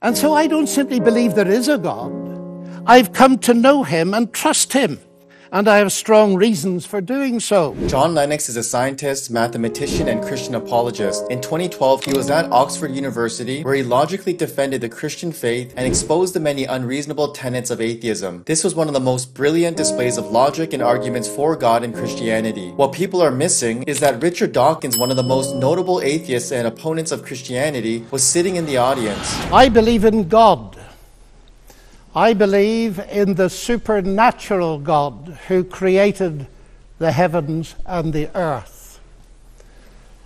And so I don't simply believe there is a God. I've come to know him and trust him. And I have strong reasons for doing so. John Lennox is a scientist, mathematician, and Christian apologist. In 2012, he was at Oxford University, where he logically defended the Christian faith and exposed the many unreasonable tenets of atheism. This was one of the most brilliant displays of logic and arguments for God in Christianity. What people are missing is that Richard Dawkins, one of the most notable atheists and opponents of Christianity, was sitting in the audience. I believe in God. I believe in the supernatural God who created the heavens and the earth.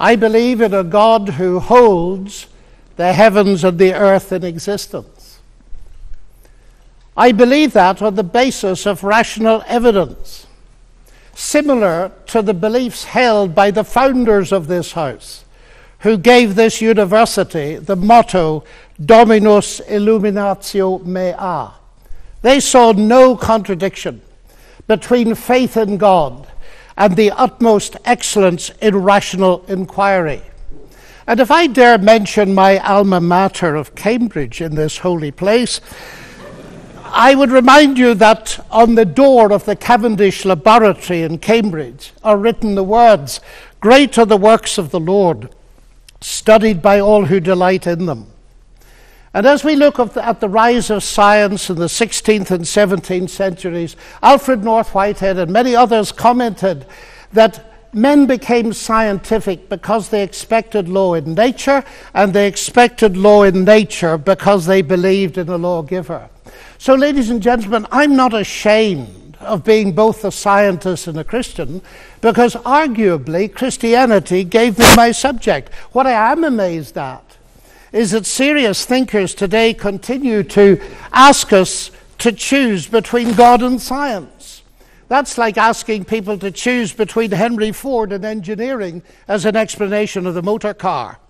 I believe in a God who holds the heavens and the earth in existence. I believe that on the basis of rational evidence, similar to the beliefs held by the founders of this house, who gave this university the motto, Dominus Illuminatio Mea. They saw no contradiction between faith in God and the utmost excellence in rational inquiry. And if I dare mention my alma mater of Cambridge in this holy place, I would remind you that on the door of the Cavendish Laboratory in Cambridge are written the words, "Great are the works of the Lord, studied by all who delight in them." And as we look at the rise of science in the 16th and 17th centuries, Alfred North Whitehead and many others commented that men became scientific because they expected law in nature, and they expected law in nature because they believed in a lawgiver. So, ladies and gentlemen, I'm not ashamed of being both a scientist and a Christian, because arguably Christianity gave me my subject. What I am amazed at is that serious thinkers today continue to ask us to choose between God and science. That's like asking people to choose between Henry Ford and engineering as an explanation of the motor car.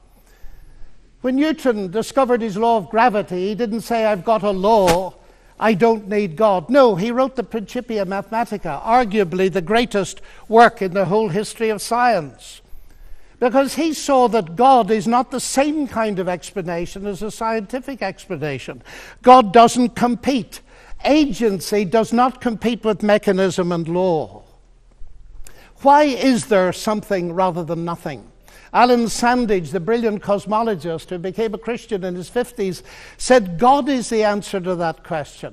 When Newton discovered his law of gravity, he didn't say, "I've got a law, I don't need God." No, he wrote the Principia Mathematica, arguably the greatest work in the whole history of science. Because he saw that God is not the same kind of explanation as a scientific explanation. God doesn't compete. Agency does not compete with mechanism and law. Why is there something rather than nothing? Alan Sandage, the brilliant cosmologist who became a Christian in his 50s, said God is the answer to that question.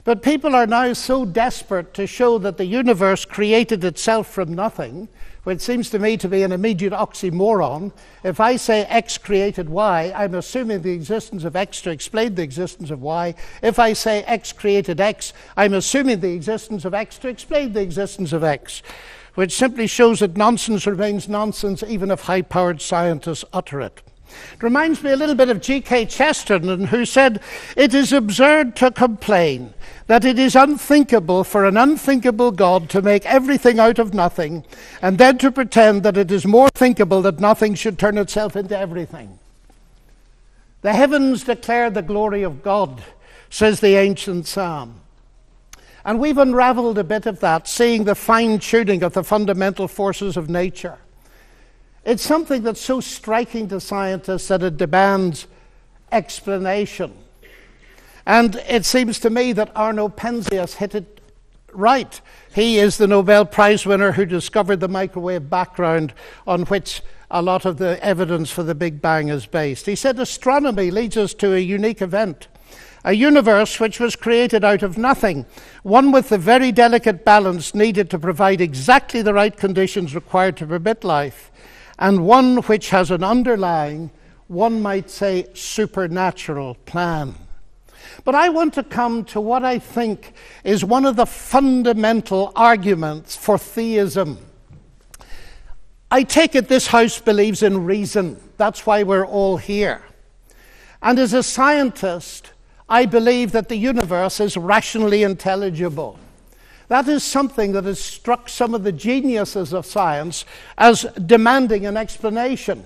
But people are now so desperate to show that the universe created itself from nothing, which seems to me to be an immediate oxymoron. If I say X created Y, I'm assuming the existence of X to explain the existence of Y. If I say X created X, I'm assuming the existence of X to explain the existence of X, which simply shows that nonsense remains nonsense even if high-powered scientists utter it. It reminds me a little bit of G.K. Chesterton, who said, "It is absurd to complain that it is unthinkable for an unthinkable God to make everything out of nothing, and then to pretend that it is more thinkable that nothing should turn itself into everything." The heavens declare the glory of God, says the ancient psalm. And we've unraveled a bit of that, seeing the fine-tuning of the fundamental forces of nature. It's something that's so striking to scientists that it demands explanation. And it seems to me that Arno Penzias hit it right. He is the Nobel Prize winner who discovered the microwave background on which a lot of the evidence for the Big Bang is based. He said astronomy leads us to a unique event, a universe which was created out of nothing, one with the very delicate balance needed to provide exactly the right conditions required to permit life, and one which has an underlying, one might say, supernatural plan. But I want to come to what I think is one of the fundamental arguments for theism. I take it this house believes in reason. That's why we're all here. And as a scientist, I believe that the universe is rationally intelligible. That is something that has struck some of the geniuses of science as demanding an explanation.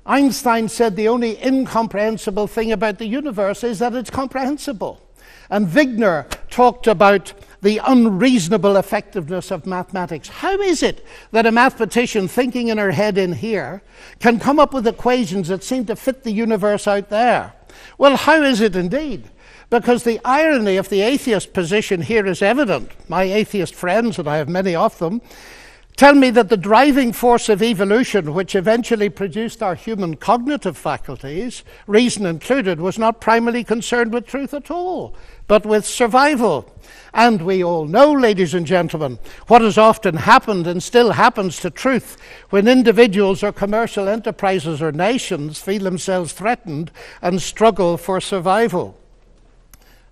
Einstein said the only incomprehensible thing about the universe is that it's comprehensible. And Wigner talked about the unreasonable effectiveness of mathematics. How is it that a mathematician thinking in her head in here can come up with equations that seem to fit the universe out there? Well, how is it indeed? Because the irony of the atheist position here is evident. My atheist friends, and I have many of them, tell me that the driving force of evolution, which eventually produced our human cognitive faculties, reason included, was not primarily concerned with truth at all, but with survival. And we all know, ladies and gentlemen, what has often happened and still happens to truth when individuals or commercial enterprises or nations feel themselves threatened and struggle for survival.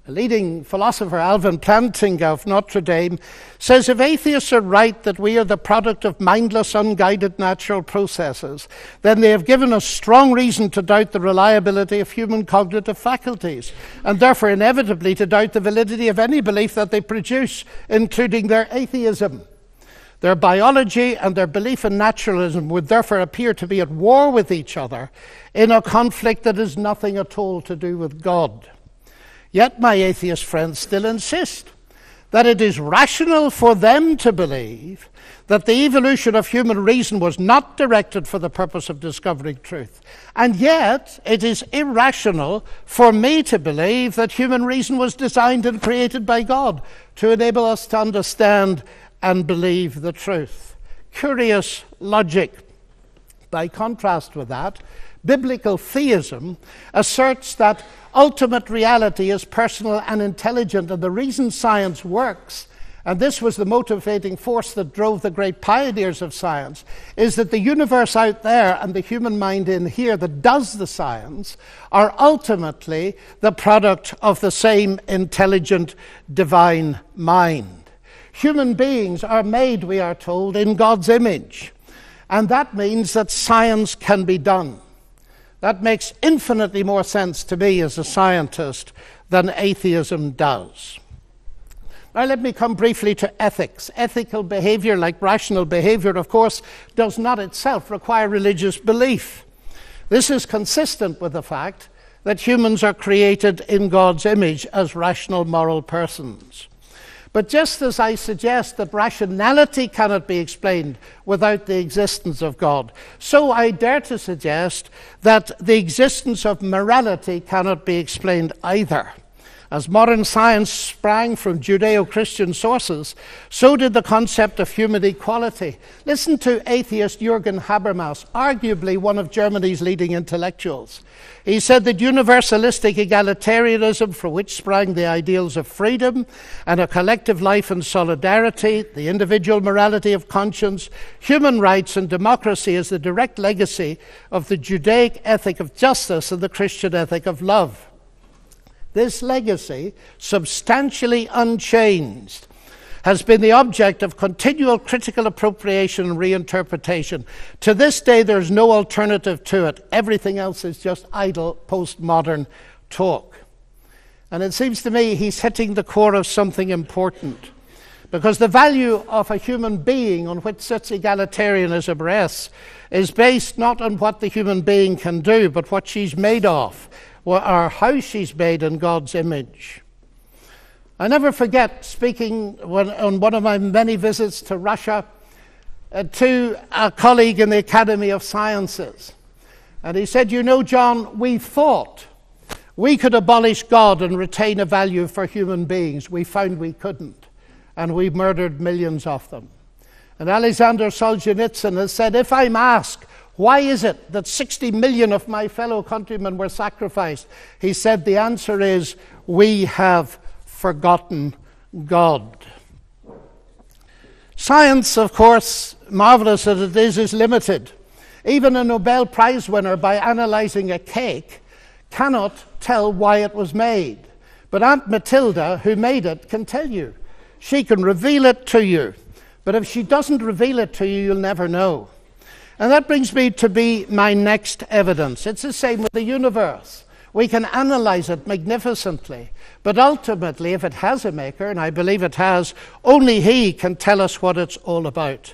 A leading philosopher, Alvin Plantinga of Notre Dame, says if atheists are right that we are the product of mindless, unguided natural processes, then they have given us strong reason to doubt the reliability of human cognitive faculties, and therefore inevitably to doubt the validity of any belief that they produce, including their atheism. Their biology and their belief in naturalism would therefore appear to be at war with each other in a conflict that has nothing at all to do with God. Yet my atheist friends still insist that it is rational for them to believe that the evolution of human reason was not directed for the purpose of discovering truth. And yet it is irrational for me to believe that human reason was designed and created by God to enable us to understand and believe the truth. Curious logic. By contrast with that, biblical theism asserts that ultimate reality is personal and intelligent, and the reason science works, and this was the motivating force that drove the great pioneers of science, is that the universe out there and the human mind in here that does the science are ultimately the product of the same intelligent divine mind. Human beings are made, we are told, in God's image, and that means that science can be done. That makes infinitely more sense to me as a scientist than atheism does. Now let me come briefly to ethics. Ethical behavior, like rational behavior, of course, does not itself require religious belief. This is consistent with the fact that humans are created in God's image as rational moral persons. But just as I suggest that rationality cannot be explained without the existence of God, so I dare to suggest that the existence of morality cannot be explained either. As modern science sprang from Judeo-Christian sources, so did the concept of human equality. Listen to atheist Jürgen Habermas, arguably one of Germany's leading intellectuals. He said that universalistic egalitarianism, from which sprang the ideals of freedom and a collective life and solidarity, the individual morality of conscience, human rights and democracy, is the direct legacy of the Judaic ethic of justice and the Christian ethic of love. This legacy, substantially unchanged, has been the object of continual critical appropriation and reinterpretation. To this day, there's no alternative to it. Everything else is just idle postmodern talk. And it seems to me he's hitting the core of something important, because the value of a human being on which such egalitarianism rests is based not on what the human being can do, but what she's made of, or how she's made in God's image. I never forget speaking on one of my many visits to Russia to a colleague in the Academy of Sciences. And he said, "You know, John, we thought we could abolish God and retain a value for human beings. We found we couldn't, and we murdered millions of them." And Alexander Solzhenitsyn has said, "If I'm asked, why is it that 60 million of my fellow countrymen were sacrificed?" He said, the answer is, we have forgotten God. Science, of course, marvelous as it is limited. Even a Nobel Prize winner, by analyzing a cake, cannot tell why it was made. But Aunt Matilda, who made it, can tell you. She can reveal it to you. But if she doesn't reveal it to you, you'll never know. And that brings me to my next evidence. It's the same with the universe. We can analyze it magnificently, but ultimately, if it has a maker, and I believe it has, only he can tell us what it's all about.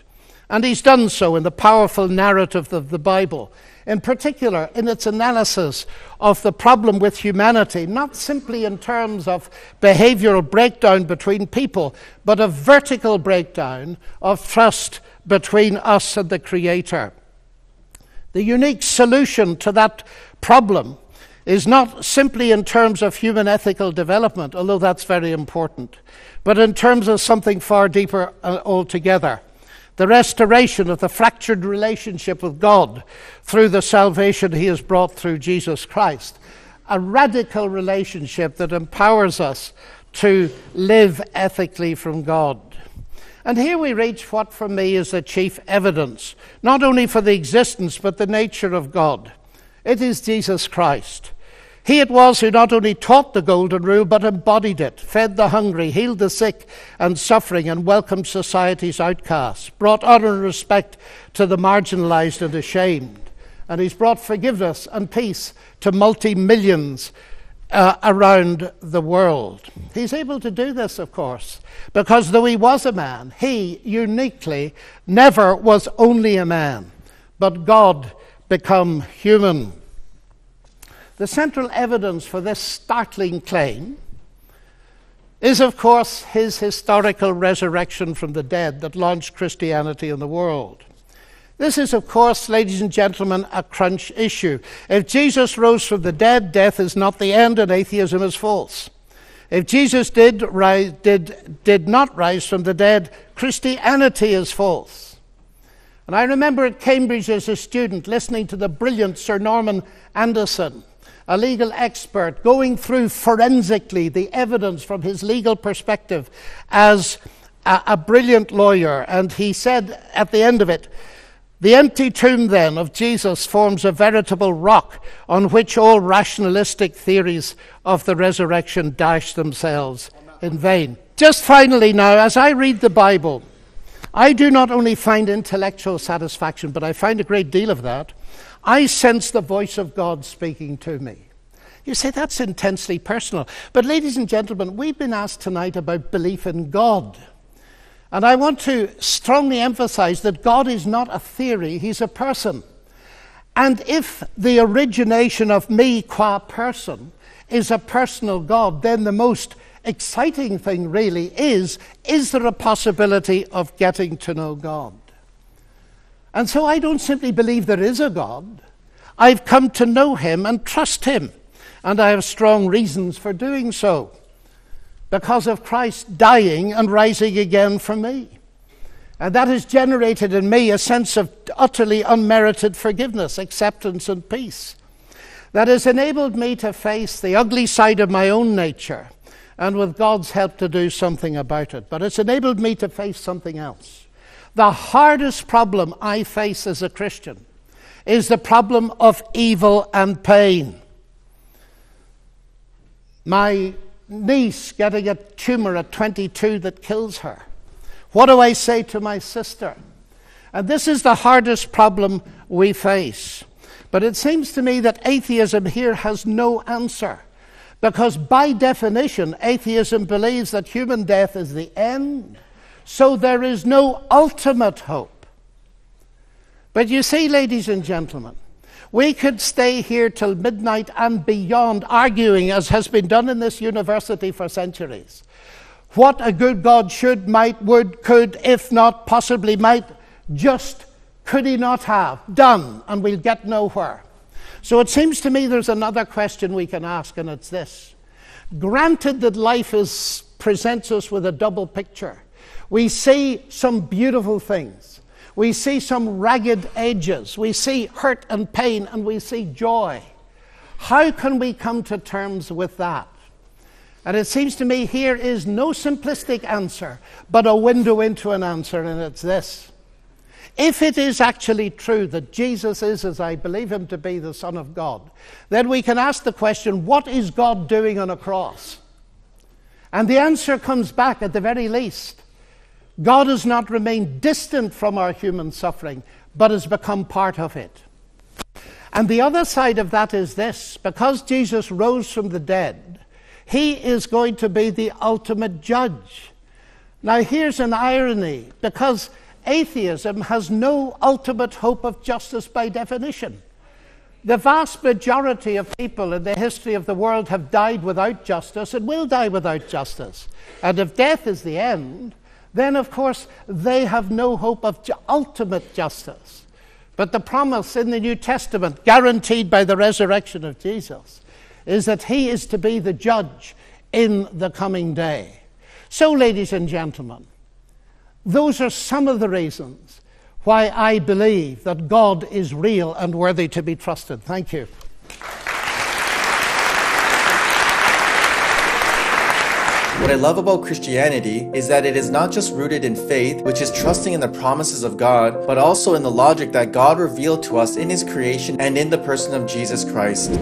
And he's done so in the powerful narrative of the Bible, in particular in its analysis of the problem with humanity, not simply in terms of behavioral breakdown between people, but a vertical breakdown of trust between us and the Creator. The unique solution to that problem is not simply in terms of human ethical development, although that's very important, but in terms of something far deeper altogether. The restoration of the fractured relationship with God through the salvation he has brought through Jesus Christ. A radical relationship that empowers us to live ethically from God. And here we reach what for me is the chief evidence, not only for the existence but the nature of God. It is Jesus Christ. He it was who not only taught the golden rule but embodied it, fed the hungry, healed the sick and suffering, and welcomed society's outcasts, brought honor and respect to the marginalized and ashamed. And he's brought forgiveness and peace to multi-millions around the world. He's able to do this, of course, because though he was a man, he uniquely never was only a man, but God become human. The central evidence for this startling claim is, of course, his historical resurrection from the dead that launched Christianity in the world. This is, of course, ladies and gentlemen, a crunch issue. If Jesus rose from the dead, death is not the end and atheism is false. If Jesus did not rise from the dead, Christianity is false. And I remember at Cambridge as a student listening to the brilliant Sir Norman Anderson, a legal expert, going through forensically the evidence from his legal perspective as a brilliant lawyer. And he said at the end of it, "The empty tomb, then, of Jesus forms a veritable rock on which all rationalistic theories of the resurrection dash themselves in vain." Just finally now, as I read the Bible, I do not only find intellectual satisfaction, but I find a great deal of that. I sense the voice of God speaking to me. You say, that's intensely personal. But ladies and gentlemen, we've been asked tonight about belief in God. And I want to strongly emphasize that God is not a theory, he's a person. And if the origination of me qua person is a personal God, then the most exciting thing really is there a possibility of getting to know God? And so I don't simply believe there is a God. I've come to know him and trust him. And I have strong reasons for doing so, because of Christ dying and rising again for me. And that has generated in me a sense of utterly unmerited forgiveness, acceptance, and peace. That has enabled me to face the ugly side of my own nature, and with God's help to do something about it. But it's enabled me to face something else. The hardest problem I face as a Christian is the problem of evil and pain. My niece getting a tumor at 22 that kills her. What do I say to my sister? And this is the hardest problem we face. But it seems to me that atheism here has no answer, because by definition, atheism believes that human death is the end, so there is no ultimate hope. But you see, ladies and gentlemen, we could stay here till midnight and beyond arguing, as has been done in this university for centuries, what a good God should, might, would, could, if not, possibly might, just could he not have done, and we'll get nowhere. So it seems to me there's another question we can ask, and it's this. Granted that life presents us with a double picture. We see some beautiful things. We see some ragged edges. We see hurt and pain, and we see joy. How can we come to terms with that? And it seems to me here is no simplistic answer, but a window into an answer, and it's this. If it is actually true that Jesus is, as I believe him to be, the Son of God, then we can ask the question, what is God doing on a cross? And the answer comes back at the very least. God has not remained distant from our human suffering, but has become part of it. And the other side of that is this. Because Jesus rose from the dead, he is going to be the ultimate judge. Now here's an irony, because atheism has no ultimate hope of justice by definition. The vast majority of people in the history of the world have died without justice and will die without justice. And if death is the end, then of course they have no hope of ultimate justice. But the promise in the New Testament, guaranteed by the resurrection of Jesus, is that he is to be the judge in the coming day. So, ladies and gentlemen, those are some of the reasons why I believe that God is real and worthy to be trusted. Thank you. What I love about Christianity is that it is not just rooted in faith, which is trusting in the promises of God, but also in the logic that God revealed to us in His creation and in the person of Jesus Christ.